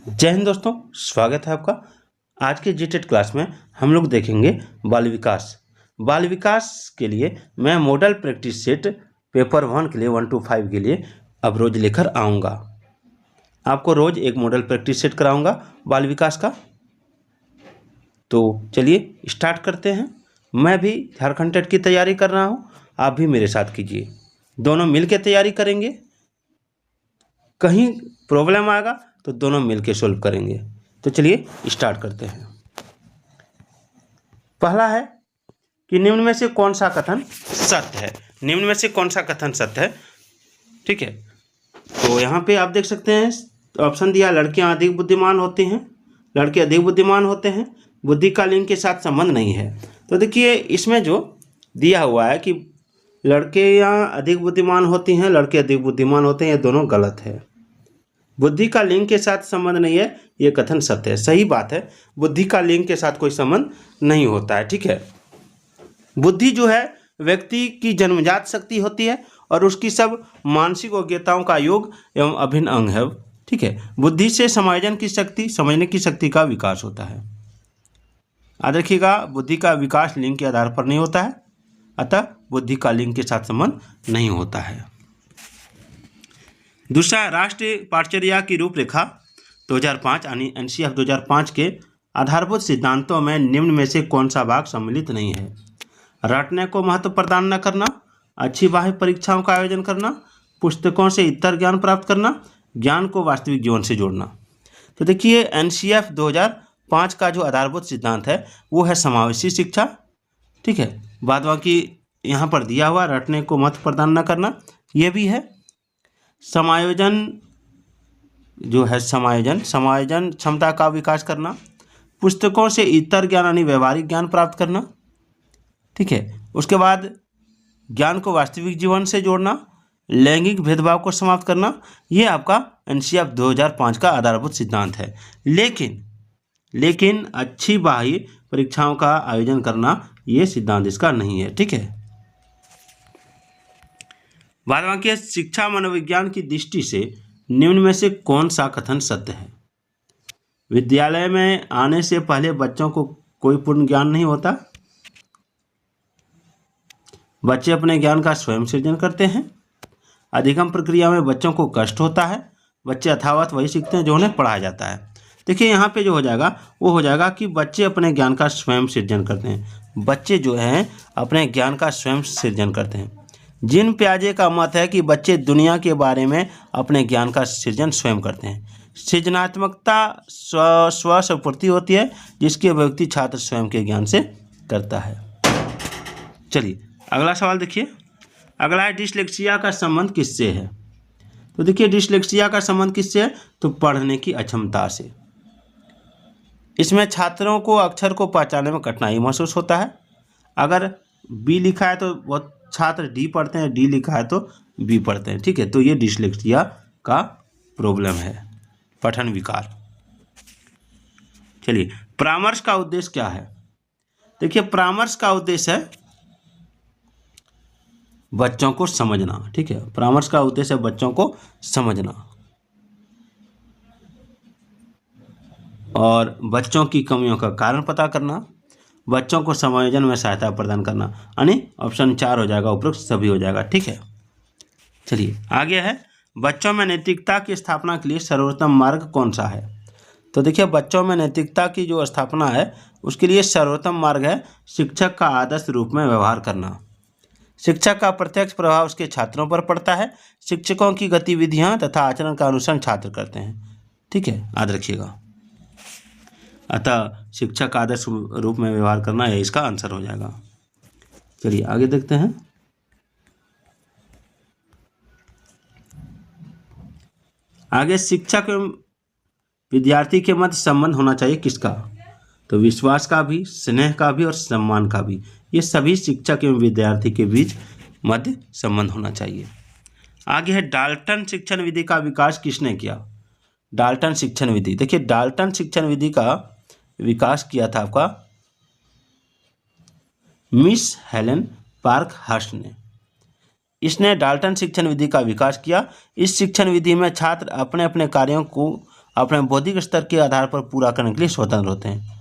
जय हिंद दोस्तों, स्वागत है आपका। आज के जीटेट क्लास में हम लोग देखेंगे बाल विकास। बाल विकास के लिए मैं मॉडल प्रैक्टिस सेट पेपर 1 के लिए 1 to 5 के लिए अब रोज़ लेकर आऊँगा। आपको रोज़ एक मॉडल प्रैक्टिस सेट कराऊँगा बाल विकास का। तो चलिए स्टार्ट करते हैं। मैं भी झारखंड टेट की तैयारी कर रहा हूँ, आप भी मेरे साथ कीजिए। दोनों मिल के तैयारी करेंगे। कहीं प्रॉब्लम आएगा तो दोनों मिलके सोल्व करेंगे। तो चलिए स्टार्ट करते हैं। पहला है कि निम्न में से कौन सा कथन सत्य है। निम्न में से कौन सा कथन सत्य है, ठीक है। तो यहाँ पे आप देख सकते हैं ऑप्शन दिया, लड़कियाँ अधिक बुद्धिमान होती हैं, लड़के अधिक बुद्धिमान होते हैं, बुद्धि का लिंग के साथ संबंध नहीं है। तो देखिए इसमें जो दिया हुआ है कि लड़कियाँ अधिक बुद्धिमान होती हैं, लड़के अधिक बुद्धिमान होते हैं, ये दोनों गलत है। बुद्धि का लिंग के साथ संबंध नहीं है, ये कथन सत्य है। सही बात है, बुद्धि का लिंग के साथ कोई संबंध नहीं होता है, ठीक है। बुद्धि जो है व्यक्ति की जन्मजात शक्ति होती है और उसकी सब मानसिक योग्यताओं का योग एवं अभिन्न अंग है, ठीक है। बुद्धि से समायोजन की शक्ति, समझने की शक्ति का विकास होता है। याद रखिएगा, बुद्धि का विकास लिंग के आधार पर नहीं होता है, अतः बुद्धि का लिंग के साथ संबंध नहीं होता है। दूसरा, राष्ट्रीय पाठचर्या की रूपरेखा 2005 यानी एनसीएफ 2005 के आधारभूत सिद्धांतों में निम्न में से कौन सा भाग सम्मिलित नहीं है। रटने को महत्व प्रदान न करना, अच्छी बाह्य परीक्षाओं का आयोजन करना, पुस्तकों से इतर ज्ञान प्राप्त करना, ज्ञान को वास्तविक जीवन से जोड़ना। तो देखिए एनसीएफ 2005 का जो आधारभूत सिद्धांत है वो है समावेशी शिक्षा, ठीक है। बाद बाकी यहाँ पर दिया हुआ रटने को महत्व प्रदान न करना, ये भी है। समायोजन जो है समायोजन क्षमता का विकास करना, पुस्तकों से इतर ज्ञान यानी व्यवहारिक ज्ञान प्राप्त करना, ठीक है। उसके बाद ज्ञान को वास्तविक जीवन से जोड़ना, लैंगिक भेदभाव को समाप्त करना, ये आपका एनसीएफ 2005 का आधारभूत सिद्धांत है। लेकिन अच्छी बाह्य परीक्षाओं का आयोजन करना, ये सिद्धांत इसका नहीं है, ठीक है। बाद वाक्य, शिक्षा मनोविज्ञान की दृष्टि से निम्न में से कौन सा कथन सत्य है। विद्यालय में आने से पहले बच्चों को कोई पूर्ण ज्ञान नहीं होता, बच्चे अपने ज्ञान का स्वयं सृजन करते हैं, अधिगम प्रक्रिया में बच्चों को कष्ट होता है, बच्चे यथावत वही सीखते हैं जो उन्हें पढ़ाया जाता है। देखिए यहाँ पे जो हो जाएगा वो हो जाएगा कि बच्चे अपने ज्ञान का स्वयं सृजन करते हैं। बच्चे जो हैं अपने ज्ञान का स्वयं सृजन करते हैं। जिन प्याजे का मत है कि बच्चे दुनिया के बारे में अपने ज्ञान का सृजन स्वयं करते हैं। सृजनात्मकता स्वपूर्ति होती है जिसकी अभिव्यक्ति छात्र स्वयं के ज्ञान से करता है। चलिए अगला सवाल देखिए। अगला है डिसलेक्सिया का संबंध किससे है। तो देखिए डिसलेक्सिया का संबंध किससे है, तो पढ़ने की अक्षमता से। इसमें छात्रों को अक्षर को पहचानने में कठिनाई महसूस होता है। अगर बी लिखा है तो बहुत छात्र डी पढ़ते हैं, डी लिखा है तो बी पढ़ते हैं, ठीक है। तो ये डिसलेक्सिया का प्रॉब्लम है, पठन विकार। चलिए परामर्श का उद्देश्य क्या है। देखिए परामर्श का उद्देश्य है बच्चों को समझना, ठीक है। परामर्श का उद्देश्य है बच्चों को समझना और बच्चों की कमियों का कारण पता करना, बच्चों को समायोजन में सहायता प्रदान करना, यानी ऑप्शन 4 हो जाएगा, उपरोक्त सभी हो जाएगा, ठीक है। चलिए आगे है, बच्चों में नैतिकता की स्थापना के लिए सर्वोत्तम मार्ग कौन सा है। तो देखिए बच्चों में नैतिकता की जो स्थापना है उसके लिए सर्वोत्तम मार्ग है शिक्षक का आदर्श रूप में व्यवहार करना। शिक्षक का प्रत्यक्ष प्रभाव उसके छात्रों पर पड़ता है। शिक्षकों की गतिविधियाँ तथा आचरण का अनुसरण छात्र करते हैं, ठीक है, याद रखिएगा। अतः शिक्षक का आदर्श रूप में व्यवहार करना है, इसका आंसर हो जाएगा। चलिए आगे देखते हैं। आगे शिक्षक एवं विद्यार्थी के मध्य संबंध होना चाहिए किसका, तो विश्वास का भी, स्नेह का भी और सम्मान का भी। ये सभी शिक्षक एवं विद्यार्थी के बीच मध्य संबंध होना चाहिए। आगे है डाल्टन शिक्षण विधि का विकास किसने किया। डाल्टन शिक्षण विधि, देखिए डाल्टन शिक्षण विधि का विकास किया था आपका मिस हेलेन पार्कहर्स्ट ने। इसने डाल्टन शिक्षण विधि का विकास किया। इस शिक्षण विधि में छात्र अपने अपने कार्यों को अपने बौद्धिक स्तर के आधार पर पूरा करने के लिए स्वतंत्र होते हैं।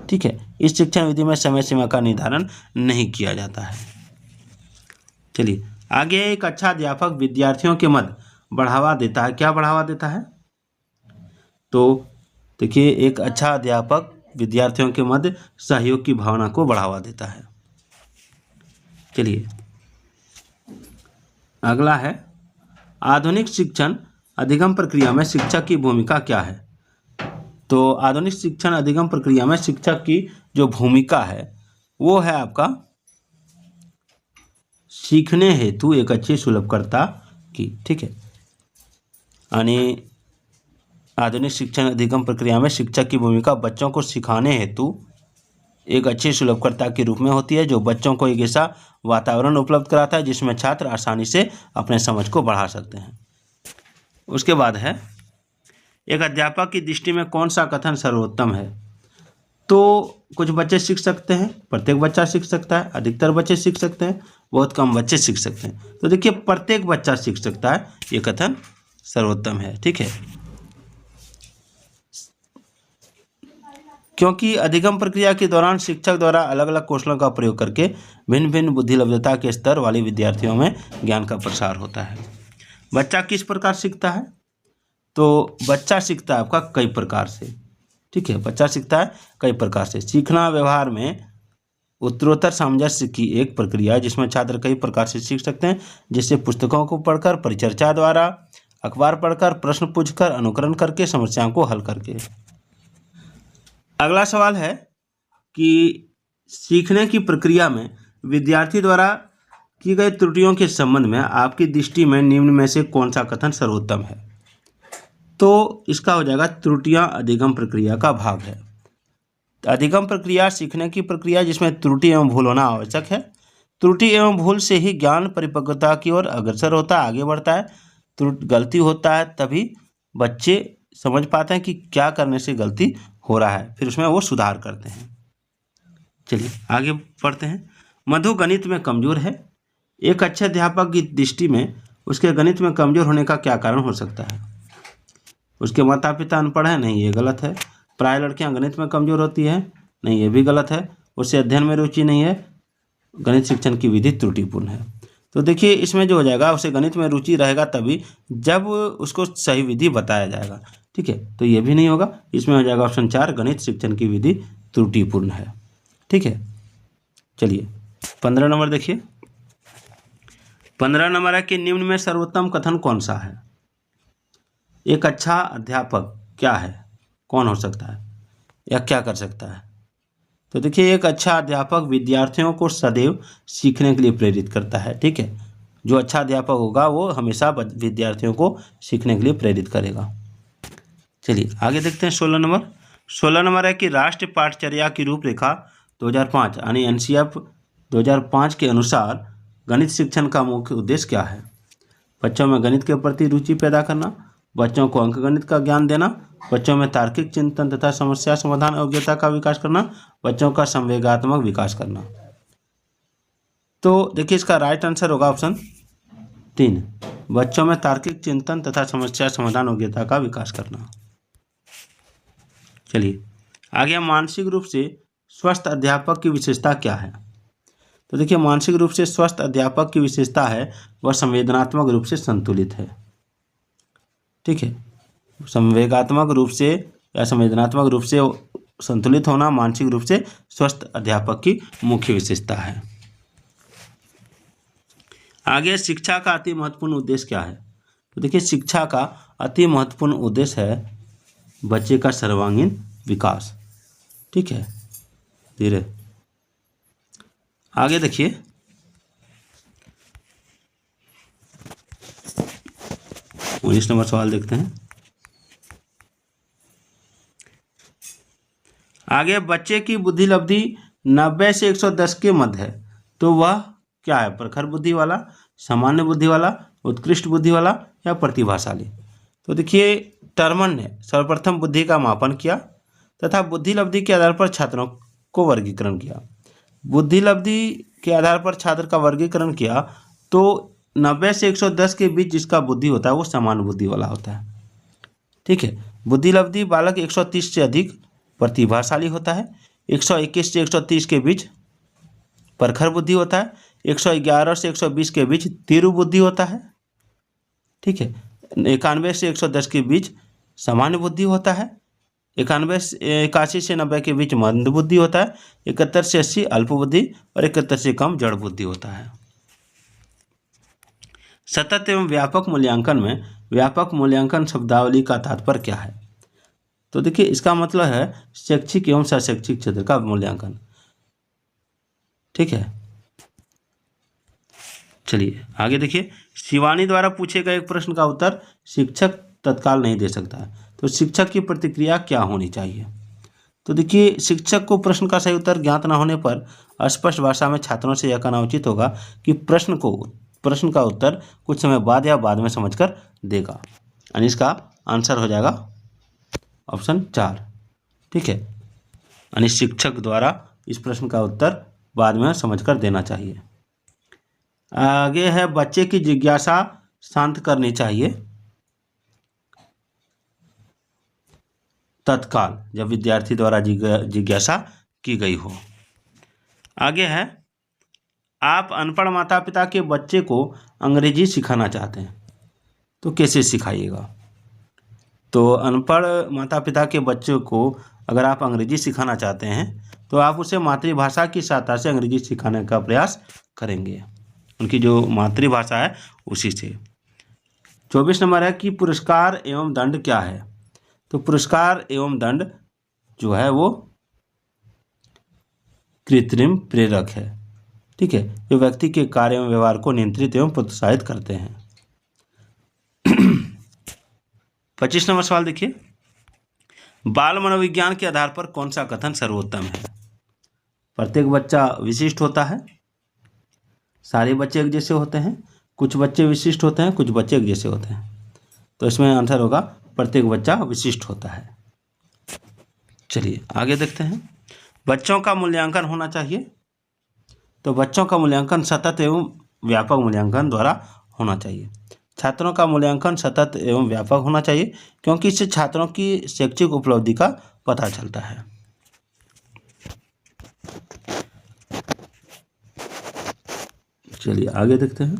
ठीक है, इस शिक्षण विधि में समय सीमा का निर्धारण नहीं किया जाता है। चलिए आगे, एक अच्छा अध्यापक विद्यार्थियों के मध्य बढ़ावा देता है। क्या बढ़ावा देता है? तो देखिए, एक अच्छा अध्यापक विद्यार्थियों के मध्य सहयोग की भावना को बढ़ावा देता है। चलिए अगला है, आधुनिक शिक्षण अधिगम प्रक्रिया में शिक्षक की भूमिका क्या है? तो आधुनिक शिक्षण अधिगम प्रक्रिया में शिक्षक की जो भूमिका है वो है आपका सीखने हेतु एक अच्छी सुलभकर्ता की। ठीक है, यानी आधुनिक शिक्षण अधिगम प्रक्रिया में शिक्षक की भूमिका बच्चों को सिखाने हेतु एक अच्छे सुलभकर्ता के रूप में होती है, जो बच्चों को एक ऐसा वातावरण उपलब्ध कराता है जिसमें छात्र आसानी से अपने समझ को बढ़ा सकते हैं। उसके बाद है, एक अध्यापक की दृष्टि में कौन सा कथन सर्वोत्तम है? तो कुछ बच्चे सीख सकते हैं, प्रत्येक बच्चा सीख सकता है, अधिकतर बच्चे सीख सकते हैं, बहुत कम बच्चे सीख सकते हैं। तो देखिए, प्रत्येक बच्चा सीख सकता है, ये कथन सर्वोत्तम है। ठीक है, क्योंकि अधिगम प्रक्रिया के दौरान शिक्षक द्वारा अलग अलग कौशलों का प्रयोग करके भिन्न भिन्न बुद्धिलब्धता के स्तर वाले विद्यार्थियों में ज्ञान का प्रसार होता है। बच्चा किस प्रकार सीखता है? तो बच्चा सीखता है आपका कई प्रकार से। ठीक है, बच्चा सीखता है कई प्रकार से। सीखना व्यवहार में उत्तरोत्तर सामंजस्य की एक प्रक्रिया है जिसमें छात्र कई प्रकार से सीख सकते हैं, जैसे पुस्तकों को पढ़कर, परिचर्चा द्वारा, अखबार पढ़कर, प्रश्न पूछकर, अनुकरण करके, समस्याओं को हल करके। अगला सवाल है कि सीखने की प्रक्रिया में विद्यार्थी द्वारा की गई त्रुटियों के संबंध में आपकी दृष्टि में निम्न में से कौन सा कथन सर्वोत्तम है? तो इसका हो जाएगा, त्रुटियां अधिगम प्रक्रिया का भाग है। अधिगम प्रक्रिया सीखने की प्रक्रिया जिसमें त्रुटि एवं भूल होना आवश्यक है। त्रुटि एवं भूल से ही ज्ञान परिपक्वता की ओर अग्रसर होता है, आगे बढ़ता है। गलती होता है तभी बच्चे समझ पाते हैं कि क्या करने से गलती हो रहा है, फिर उसमें वो सुधार करते हैं। चलिए आगे बढ़ते हैं। मधु गणित में कमजोर है। एक अच्छे अध्यापक की दृष्टि में उसके गणित में कमजोर होने का क्या कारण हो सकता है? उसके माता पिता अनपढ़ है? नहीं, ये गलत है। प्राय लड़कियां गणित में कमजोर होती है? नहीं, ये भी गलत है। उसे अध्ययन में रुचि नहीं है। गणित शिक्षण की विधि त्रुटिपूर्ण है। तो देखिए, इसमें जो हो जाएगा, उसे गणित में रुचि रहेगा तभी जब उसको सही विधि बताया जाएगा। ठीक है, तो ये भी नहीं होगा। इसमें हो जाएगा ऑप्शन 4, गणित शिक्षण की विधि त्रुटिपूर्ण है। ठीक है, चलिए 15 नंबर देखिए। 15 नंबर है कि निम्न में सर्वोत्तम कथन कौन सा है? एक अच्छा अध्यापक क्या है, कौन हो सकता है या क्या कर सकता है? तो देखिए, एक अच्छा अध्यापक विद्यार्थियों को सदैव सीखने के लिए प्रेरित करता है। ठीक है, जो अच्छा अध्यापक होगा वो हमेशा विद्यार्थियों को सीखने के लिए प्रेरित करेगा। चलिए आगे देखते हैं 16 नंबर। 16 नंबर है कि राष्ट्रीय पाठचर्या की रूपरेखा 2005 यानी NCF 2005 के अनुसार गणित शिक्षण का मुख्य उद्देश्य क्या है? बच्चों में गणित के प्रति रुचि पैदा करना, बच्चों को अंकगणित का ज्ञान देना, बच्चों में तार्किक चिंतन तथा समस्या समाधान योग्यता का विकास करना, बच्चों का संवेगात्मक विकास करना। तो देखिए, इसका राइट आंसर होगा ऑप्शन 3, बच्चों में तार्किक चिंतन तथा समस्या समाधान योग्यता का विकास करना। चलिए आगे, मानसिक रूप से स्वस्थ अध्यापक की विशेषता क्या है? तो देखिए, मानसिक रूप से स्वस्थ अध्यापक की विशेषता है वह संवेदनात्मक रूप से संतुलित है। ठीक है, संवेगात्मक रूप से या संवेदनात्मक रूप से संतुलित होना मानसिक रूप से स्वस्थ अध्यापक की मुख्य विशेषता है। आगे, शिक्षा का अति महत्वपूर्ण उद्देश्य क्या है? तो देखिए, शिक्षा का अति महत्वपूर्ण उद्देश्य है बच्चे का सर्वांगीण विकास। ठीक है, धीरे आगे देखिए। 19 नंबर सवाल देखते हैं। आगे, बच्चे की बुद्धि लब्धि 90 से 110 के मध्य है, तो वह क्या है? प्रखर बुद्धि वाला, सामान्य बुद्धि वाला, उत्कृष्ट बुद्धि वाला या प्रतिभाशाली? तो देखिए, टर्मन ने सर्वप्रथम बुद्धि का मापन किया तथा बुद्धि लब्धि के आधार पर छात्रों को वर्गीकरण किया। बुद्धि लब्धि के आधार पर छात्र का वर्गीकरण किया तो 90 से 110 के बीच जिसका बुद्धि होता है वो सामान्य बुद्धि वाला होता है। ठीक है, बुद्धिलब्धि बालक 130 से अधिक प्रतिभाशाली होता है। 121 से 130 के बीच प्रखर बुद्धि होता है। 111 से 120 के बीच तीव्र बुद्धि होता है। ठीक है। 91 से 110 के बीच सामान्य बुद्धि होता है। 81 से 90 के बीच मंद बुद्धि होता है। 71 से 80 अल्प बुद्धि और 71 से कम जड़ बुद्धि होता है। सतत एवं व्यापक मूल्यांकन में व्यापक मूल्यांकन शब्दावली का तात्पर्य क्या है? तो देखिए, इसका मतलब है शैक्षिक एवं शैक्षिक क्षेत्र का मूल्यांकन। ठीक है, चलिए आगे देखिए। शिवानी द्वारा पूछे गए एक प्रश्न का उत्तर शिक्षक तत्काल नहीं दे सकता है, तो शिक्षक की प्रतिक्रिया क्या होनी चाहिए? तो देखिए, शिक्षक को प्रश्न का सही उत्तर ज्ञात न होने पर अस्पष्ट भाषा में छात्रों से यह कहना उचित होगा कि प्रश्न का उत्तर कुछ समय बाद या बाद में समझकर देगा। यानी इसका आंसर हो जाएगा ऑप्शन 4। ठीक है, यानी शिक्षक द्वारा इस प्रश्न का उत्तर बाद में समझकर देना चाहिए। आगे है, बच्चे की जिज्ञासा शांत करनी चाहिए तत्काल जब विद्यार्थी द्वारा जिज्ञासा की गई हो। आगे है, आप अनपढ़ माता पिता के बच्चे को अंग्रेजी सिखाना चाहते हैं, तो कैसे सिखाइएगा? तो अनपढ़ माता पिता के बच्चों को अगर आप अंग्रेजी सिखाना चाहते हैं तो आप उसे मातृभाषा की सहायता से अंग्रेजी सिखाने का प्रयास करेंगे, उनकी जो मातृभाषा है उसी से। 24 नंबर है कि पुरस्कार एवं दंड क्या है? तो पुरस्कार एवं दंड जो है वो कृत्रिम प्रेरक है। ठीक है, जो व्यक्ति के कार्य एवं व्यवहार को नियंत्रित एवं प्रोत्साहित करते हैं। 25 नंबर सवाल देखिए, बाल मनोविज्ञान के आधार पर कौन सा कथन सर्वोत्तम है? प्रत्येक बच्चा विशिष्ट होता है, सारे बच्चे एक जैसे होते हैं, कुछ बच्चे विशिष्ट होते हैं, कुछ बच्चे एक जैसे होते हैं। तो इसमें आंसर होगा प्रत्येक बच्चा विशिष्ट होता है। चलिए आगे देखते हैं, बच्चों का मूल्यांकन होना चाहिए। तो बच्चों का मूल्यांकन सतत एवं व्यापक मूल्यांकन द्वारा होना चाहिए। छात्रों का मूल्यांकन सतत एवं व्यापक होना चाहिए क्योंकि इससे छात्रों की शैक्षिक उपलब्धि का पता चलता है। चलिए आगे देखते हैं,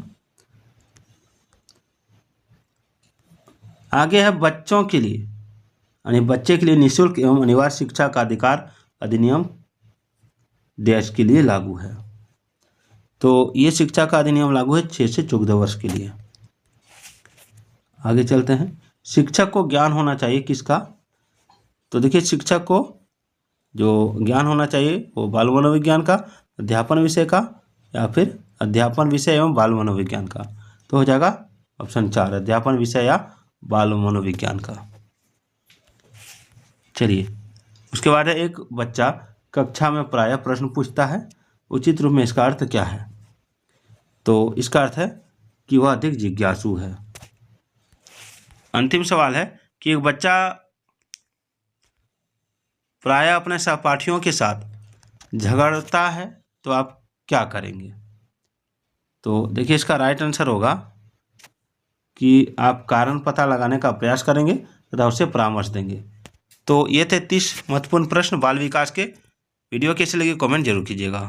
आगे है बच्चों के लिए यानी बच्चे के लिए निःशुल्क एवं अनिवार्य शिक्षा का अधिकार अधिनियम देश के लिए लागू है। तो ये शिक्षा का अधिनियम लागू है 6 से 14 वर्ष के लिए। आगे चलते हैं, शिक्षक को ज्ञान होना चाहिए किसका? तो देखिए, शिक्षक को जो ज्ञान होना चाहिए वो बाल मनोविज्ञान का, अध्यापन विषय का, या फिर अध्यापन विषय एवं बाल मनोविज्ञान का। तो हो जाएगा ऑप्शन 4, अध्यापन विषय या बाल मनोविज्ञान का। चलिए, उसके बाद है, एक बच्चा कक्षा में प्रायः प्रश्न पूछता है, उचित रूप में इसका अर्थ क्या है? तो इसका अर्थ है कि वह अधिक जिज्ञासु है। अंतिम सवाल है कि एक बच्चा प्रायः अपने सहपाठियों के साथ झगड़ता है तो आप क्या करेंगे? तो देखिए, इसका राइट आंसर होगा कि आप कारण पता लगाने का प्रयास करेंगे तथा उसे परामर्श देंगे। तो ये थे 30 महत्वपूर्ण प्रश्न बाल विकास के। वीडियो कैसे लगी कमेंट जरूर कीजिएगा।